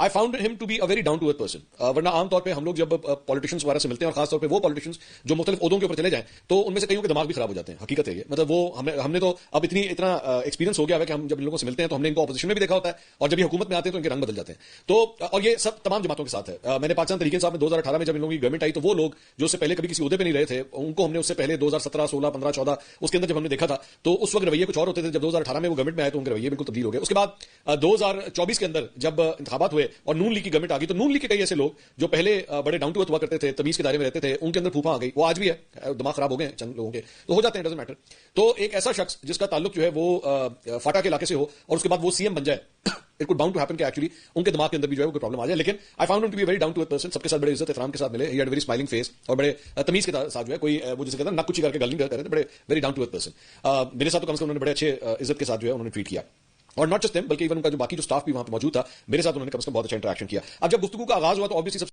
I found him to be a very down to earth person. ورنہ عام طور پہ ہم لوگ جب پالیٹیشنس وغیرہ سے ملتے ہیں اور خاص طور پہ وہ پالیٹیشنس جو مختلف عہدوں کے اوپر چلے جائیں تو ان میں سے کئیوں کے دماغ بھی خراب ہو جاتے ہیں. حقیقت ہے یہ, مطلب وہ ہم نے تو اب اتنا ایکسپیرینس ہو گیا ہے کہ ہم جب ان لوگوں سے ملتے ہیں تو ہم نے ان کو اپوزیشن میں بھی دیکھا ہوتا ہے اور جب یہ حکومت میں آتے ہیں تو ان کے رنگ بدل جاتے ہیں. تو اور یہ سب تمام جماعتوں کے ساتھ ہے. میں نے پاکستان تحریک انصاف میں 2018 میں جب ان لوگوں کی گورنمنٹ آئی تو وہ لوگ جو اس سے پہلے کبھی کسی عہدے پہ نہیں رہے تھے ان کو ہم نے اس سے پہلے 2017 16 15 14 اس کے اندر جب ہم نے دیکھا تھا تو اس وقت رویے کچھ اور ہوتے تھے. جب 2018 میں وہ گورنمنٹ میں آئے تو ان کے رویے بالکل تبدیل ہو گئے. اس کے بعد 2024 کے اندر جب انتخابات ہوئے اور نون لیگ کی گورنمنٹ آ گئی تو نون لیگ کے کئی ایسے لوگ جو پہلے بڑے ڈاؤن ٹو ارتھ ہوا کرتے تھے, تمیز کے دائرے میں رہتے تھے, ان کے اندر پھوپھا آ گئی. وہ آج بھی ہے, دماغ خراب ہو گئے ہیں چند لوگوں کے, تو ہو جاتے ہیں, ڈزنٹ میٹر. تو ایک ایسا شخص جس کا تعلق جو ہے وہ فاٹا کے علاقے سے ہو اور اس کے بعد وہ سی ایم بن جائے, it could bound to happen کہ ایکچولی ان کے دماغ کے اندر بھی جو ہے وہ کوئی پرابلم آ جائے. لیکن I found him to be very down to earth person. سب کے ساتھ بڑے عزت احترام کے ساتھ ملے. He had very smiling face اور بڑے تمیز کے ساتھ جو ہے کوئی وہ جسے کہتے ہیں نک کچی کر کے گل نہیں کر رہے تھے. بڑے very down to earth person. میرے ساتھ تو کم سے کم انہوں نے بڑے اچھے عزت کے ساتھ جو ہے انہوں نے ٹریٹ کیا. اور ناٹ جسٹ دیم بلکہ ایون ان کا جو باقی جو اسٹاف بھی وہاں پہ موجود تھا میرے ساتھ انہوں نے کم سے کم بہت اچھا انٹریکشن کیا. اب جب گفتگو کا آغاز ہوا تو obviously